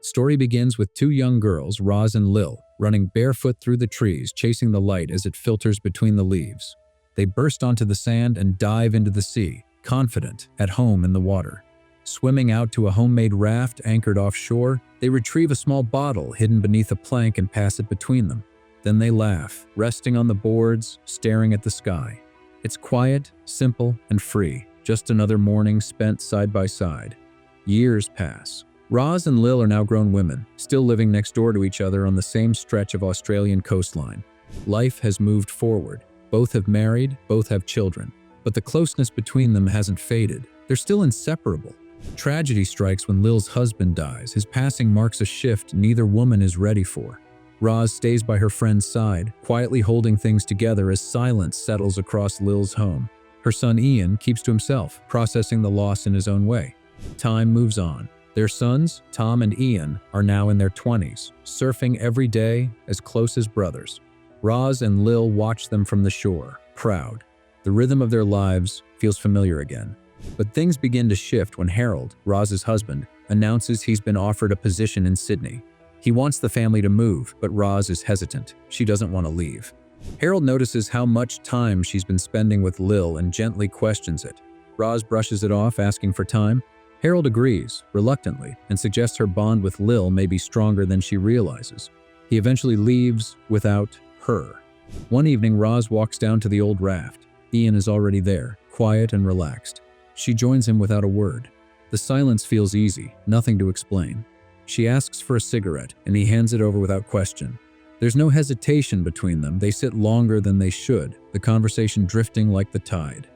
Story begins with two young girls, Roz and Lil, running barefoot through the trees, chasing the light as it filters between the leaves. They burst onto the sand and dive into the sea, confident, at home in the water. Swimming out to a homemade raft anchored offshore, they retrieve a small bottle hidden beneath a plank and pass it between them. Then they laugh, resting on the boards, staring at the sky. It's quiet, simple, and free, just another morning spent side by side. Years pass. Roz and Lil are now grown women, still living next door to each other on the same stretch of Australian coastline. Life has moved forward. Both have married, both have children. But the closeness between them hasn't faded. They're still inseparable. Tragedy strikes when Lil's husband dies. His passing marks a shift neither woman is ready for. Roz stays by her friend's side, quietly holding things together as silence settles across Lil's home. Her son Ian keeps to himself, processing the loss in his own way. Time moves on. Their sons, Tom and Ian, are now in their 20s, surfing every day, as close as brothers. Roz and Lil watch them from the shore, proud. The rhythm of their lives feels familiar again. But things begin to shift when Harold, Roz's husband, announces he's been offered a position in Sydney. He wants the family to move, but Roz is hesitant. She doesn't want to leave. Harold notices how much time she's been spending with Lil and gently questions it. Roz brushes it off, asking for time. Harold agrees, reluctantly, and suggests her bond with Lil may be stronger than she realizes. He eventually leaves without her. One evening, Roz walks down to the old raft. Ian is already there, quiet and relaxed. She joins him without a word. The silence feels easy, nothing to explain. She asks for a cigarette, and he hands it over without question. There's no hesitation between them. They sit longer than they should, the conversation drifting like the tide.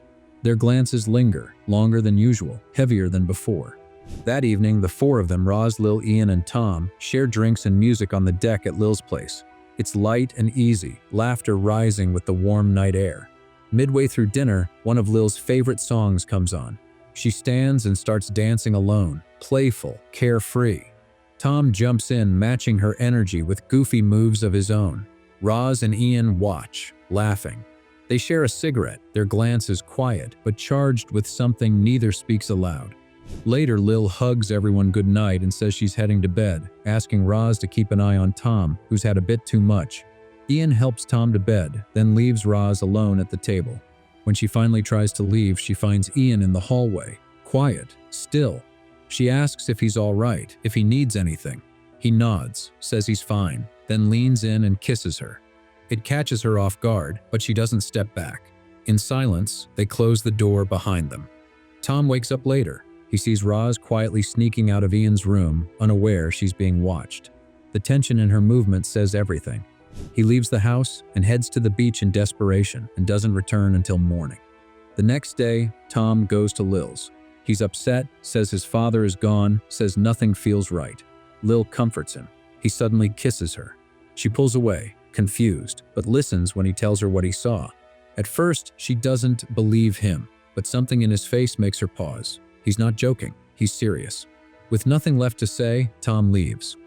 Their glances linger, longer than usual, heavier than before. That evening, the four of them, Roz, Lil, Ian, and Tom, share drinks and music on the deck at Lil's place. It's light and easy, laughter rising with the warm night air. Midway through dinner, one of Lil's favorite songs comes on. She stands and starts dancing alone, playful, carefree. Tom jumps in, matching her energy with goofy moves of his own. Roz and Ian watch, laughing. They share a cigarette, their glances quiet, but charged with something neither speaks aloud. Later, Lil hugs everyone goodnight and says she's heading to bed, asking Roz to keep an eye on Tom, who's had a bit too much. Ian helps Tom to bed, then leaves Roz alone at the table. When she finally tries to leave, she finds Ian in the hallway, quiet, still. She asks if he's all right, if he needs anything. He nods, says he's fine, then leans in and kisses her. It catches her off guard, but she doesn't step back. In silence, they close the door behind them. Tom wakes up later. He sees Roz quietly sneaking out of Ian's room, unaware she's being watched. The tension in her movement says everything. He leaves the house and heads to the beach in desperation and doesn't return until morning. The next day, Tom goes to Lil's. He's upset, says his father is gone, says nothing feels right. Lil comforts him. He suddenly kisses her. She pulls away, confused, but listens when he tells her what he saw. At first, she doesn't believe him, but something in his face makes her pause. He's not joking, he's serious. With nothing left to say, Tom leaves.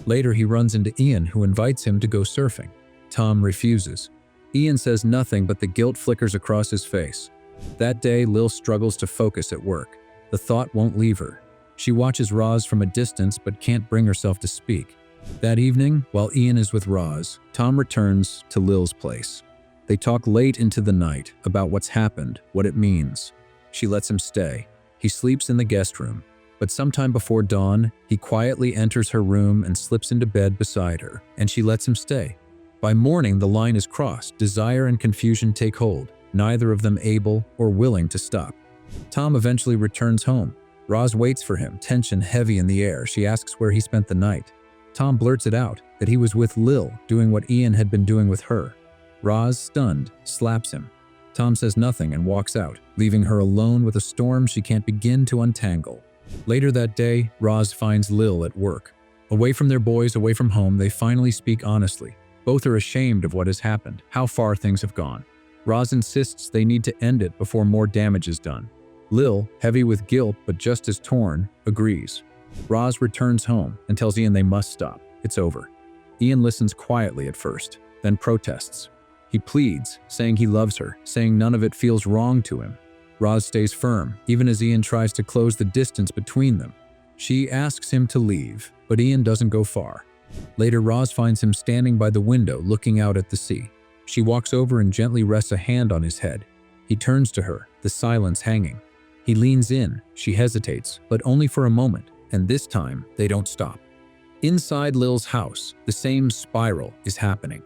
Later, he runs into Ian, who invites him to go surfing. Tom refuses. Ian says nothing, but the guilt flickers across his face. That day, Lil struggles to focus at work. The thought won't leave her. She watches Roz from a distance, but can't bring herself to speak. That evening, while Ian is with Roz, Tom returns to Lil's place. They talk late into the night about what's happened, what it means. She lets him stay. He sleeps in the guest room. But sometime before dawn, he quietly enters her room and slips into bed beside her, and she lets him stay. By morning, the line is crossed. Desire and confusion take hold, neither of them able or willing to stop. Tom eventually returns home. Roz waits for him, tension heavy in the air. She asks where he spent the night. Tom blurts it out, that he was with Lil, doing what Ian had been doing with her. Roz, stunned, slaps him. Tom says nothing and walks out, leaving her alone with a storm she can't begin to untangle. Later that day, Roz finds Lil at work. Away from their boys, away from home, they finally speak honestly. Both are ashamed of what has happened, how far things have gone. Roz insists they need to end it before more damage is done. Lil, heavy with guilt but just as torn, agrees. Roz returns home and tells Ian they must stop. It's over. Ian listens quietly at first, then protests. He pleads, saying he loves her, saying none of it feels wrong to him. Roz stays firm, even as Ian tries to close the distance between them. She asks him to leave, But Ian doesn't go far. Later, Roz finds him standing by the window looking out at the sea. She walks over and gently rests a hand on his head. He turns to her, the silence hanging. He leans in. She hesitates, but only for a moment, and this time they don't stop. Inside Lil's house, the same spiral is happening.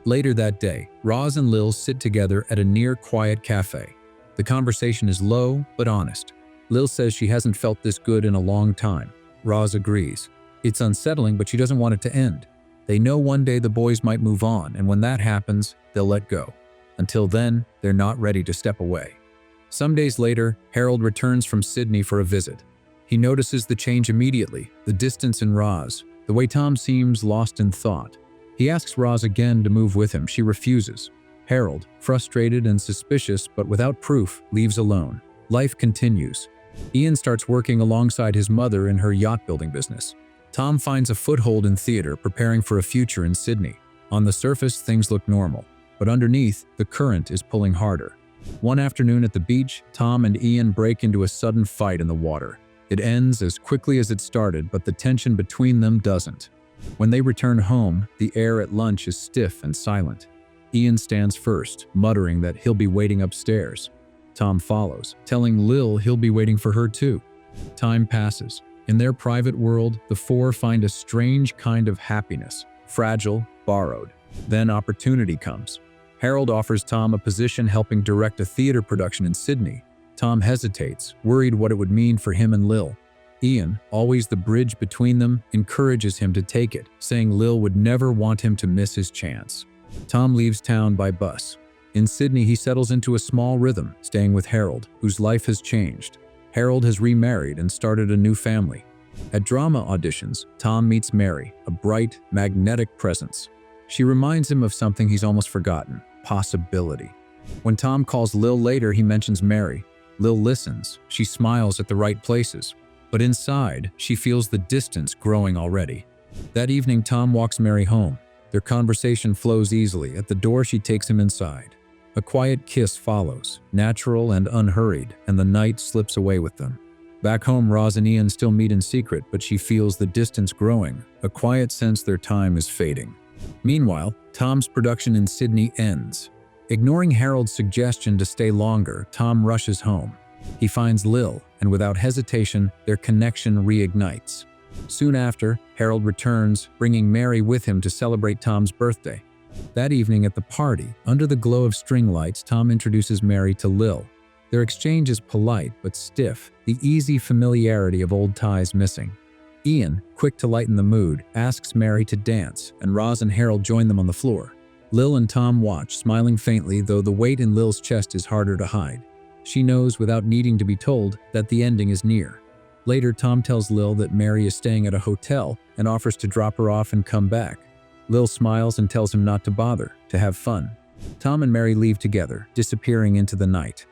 Later that day, Roz and Lil sit together at a near-quiet cafe. The conversation is low but honest. Lil says she hasn't felt this good in a long time. Roz agrees. It's unsettling, but she doesn't want it to end. They know one day the boys might move on, and when that happens, they'll let go. Until then, they're not ready to step away. Some days later, Harold returns from Sydney for a visit. He notices the change immediately, the distance in Roz, the way Tom seems lost in thought. He asks Roz again to move with him. She refuses. Harold, frustrated and suspicious but without proof, leaves alone. Life continues. Ian starts working alongside his mother in her yacht-building business. Tom finds a foothold in theater, preparing for a future in Sydney. On the surface, things look normal, but underneath, the current is pulling harder. One afternoon at the beach, Tom and Ian break into a sudden fight in the water. It ends as quickly as it started, but the tension between them doesn't. When they return home, the air at lunch is stiff and silent. Ian stands first, muttering that he'll be waiting upstairs. Tom follows, telling Lil he'll be waiting for her too. Time passes. In their private world, the four find a strange kind of happiness, fragile, borrowed. Then opportunity comes. Harold offers Tom a position helping direct a theater production in Sydney. Tom hesitates, worried what it would mean for him and Lil. Ian, always the bridge between them, encourages him to take it, saying Lil would never want him to miss his chance. Tom leaves town by bus. In Sydney, he settles into a small rhythm, staying with Harold, whose life has changed. Harold has remarried and started a new family. At drama auditions, Tom meets Mary, a bright, magnetic presence. She reminds him of something he's almost forgotten: possibility. When Tom calls Lil later, he mentions Mary. Lil listens. She smiles at the right places. But inside, she feels the distance growing already. That evening, Tom walks Mary home. Their conversation flows easily. At the door, she takes him inside. A quiet kiss follows, natural and unhurried, and the night slips away with them. Back home, Roz and Ian still meet in secret, but she feels the distance growing, a quiet sense their time is fading. Meanwhile, Tom's production in Sydney ends. Ignoring Harold's suggestion to stay longer, Tom rushes home. He finds Lil, and without hesitation, their connection reignites. Soon after, Harold returns, bringing Mary with him to celebrate Tom's birthday. That evening at the party, under the glow of string lights, Tom introduces Mary to Lil. Their exchange is polite but stiff, the easy familiarity of old ties missing. Ian, quick to lighten the mood, asks Mary to dance, and Roz and Harold join them on the floor. Lil and Tom watch, smiling faintly, though the weight in Lil's chest is harder to hide. She knows, without needing to be told, that the ending is near. Later, Tom tells Lil that Mary is staying at a hotel and offers to drop her off and come back. Lil smiles and tells him not to bother, to have fun. Tom and Mary leave together, disappearing into the night.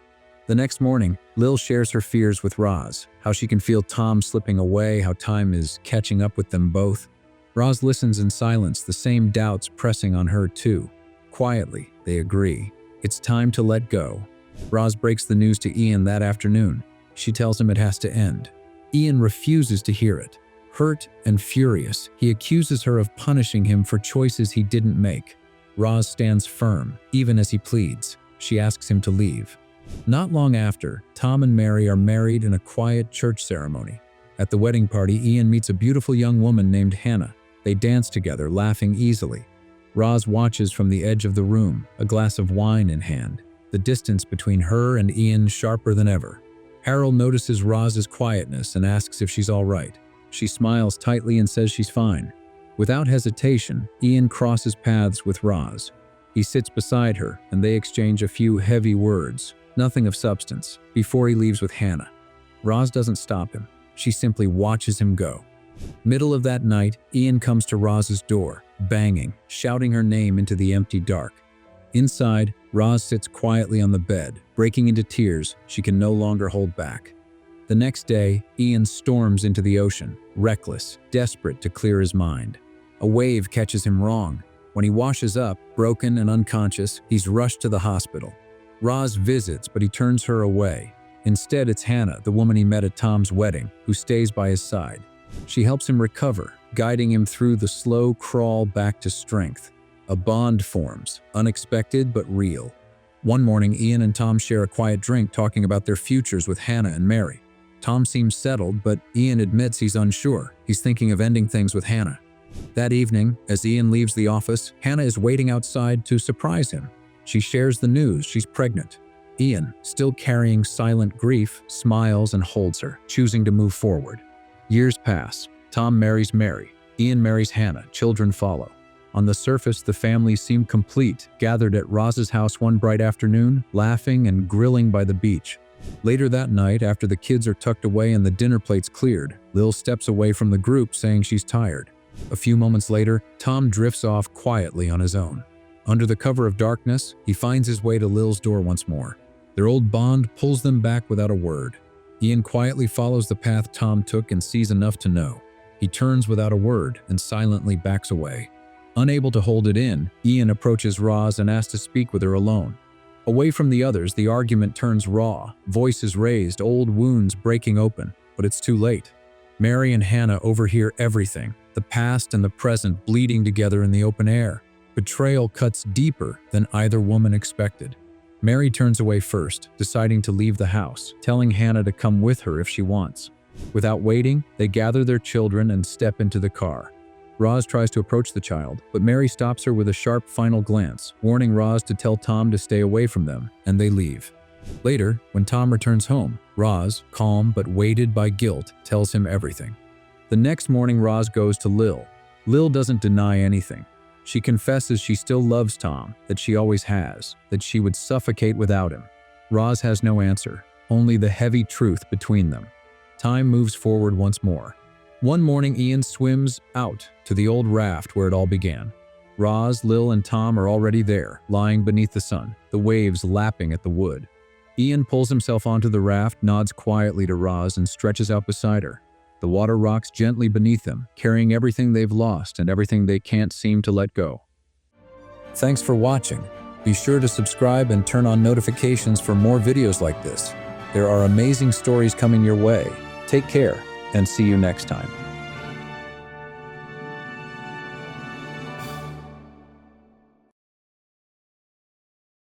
The next morning, Lil shares her fears with Roz, how she can feel Tom slipping away, how time is catching up with them both. Roz listens in silence, the same doubts pressing on her too. Quietly, they agree. It's time to let go. Roz breaks the news to Ian that afternoon. She tells him it has to end. Ian refuses to hear it. Hurt and furious, he accuses her of punishing him for choices he didn't make. Roz stands firm, even as he pleads. She asks him to leave. Not long after, Tom and Mary are married in a quiet church ceremony. At the wedding party, Ian meets a beautiful young woman named Hannah. They dance together, laughing easily. Roz watches from the edge of the room, a glass of wine in hand. The distance between her and Ian sharper than ever. Harold notices Roz's quietness and asks if she's all right. She smiles tightly and says she's fine. Without hesitation, Ian crosses paths with Roz. He sits beside her, and they exchange a few heavy words, nothing of substance, before he leaves with Hannah. Roz doesn't stop him. She simply watches him go. Middle of that night, Ian comes to Roz's door, banging, shouting her name into the empty dark. Inside, Roz sits quietly on the bed, breaking into tears she can no longer hold back. The next day, Ian storms into the ocean, reckless, desperate to clear his mind. A wave catches him wrong. When he washes up, broken and unconscious, he's rushed to the hospital. Roz visits, but he turns her away. Instead, it's Hannah, the woman he met at Tom's wedding, who stays by his side. She helps him recover, guiding him through the slow crawl back to strength. A bond forms, unexpected but real. One morning, Ian and Tom share a quiet drink talking about their futures with Hannah and Mary. Tom seems settled, but Ian admits he's unsure. He's thinking of ending things with Hannah. That evening, as Ian leaves the office, Hannah is waiting outside to surprise him. She shares the news she's pregnant. Ian, still carrying silent grief, smiles and holds her, choosing to move forward. Years pass. Tom marries Mary. Ian marries Hannah. Children follow. On the surface, the family seemed complete, gathered at Roz's house one bright afternoon, laughing and grilling by the beach. Later that night, after the kids are tucked away and the dinner plates cleared, Lil steps away from the group saying she's tired. A few moments later, Tom drifts off quietly on his own. Under the cover of darkness, he finds his way to Lil's door once more. Their old bond pulls them back without a word. Ian quietly follows the path Tom took and sees enough to know. He turns without a word and silently backs away. Unable to hold it in, Ian approaches Roz and asks to speak with her alone. Away from the others, the argument turns raw, voices raised, old wounds breaking open, but it's too late. Mary and Hannah overhear everything, the past and the present bleeding together in the open air. Betrayal cuts deeper than either woman expected. Mary turns away first, deciding to leave the house, telling Hannah to come with her if she wants. Without waiting, they gather their children and step into the car. Roz tries to approach the child, but Mary stops her with a sharp final glance, warning Roz to tell Tom to stay away from them, and they leave. Later, when Tom returns home, Roz, calm but weighted by guilt, tells him everything. The next morning, Roz goes to Lil. Lil doesn't deny anything. She confesses she still loves Tom, that she always has, that she would suffocate without him. Roz has no answer, only the heavy truth between them. Time moves forward once more. One morning, Ian swims out to the old raft where it all began. Roz, Lil, and Tom are already there, lying beneath the sun, the waves lapping at the wood. Ian pulls himself onto the raft, nods quietly to Roz, and stretches out beside her. The water rocks gently beneath them, carrying everything they've lost and everything they can't seem to let go. Thanks for watching. Be sure to subscribe and turn on notifications for more videos like this. There are amazing stories coming your way. Take care, and see you next time.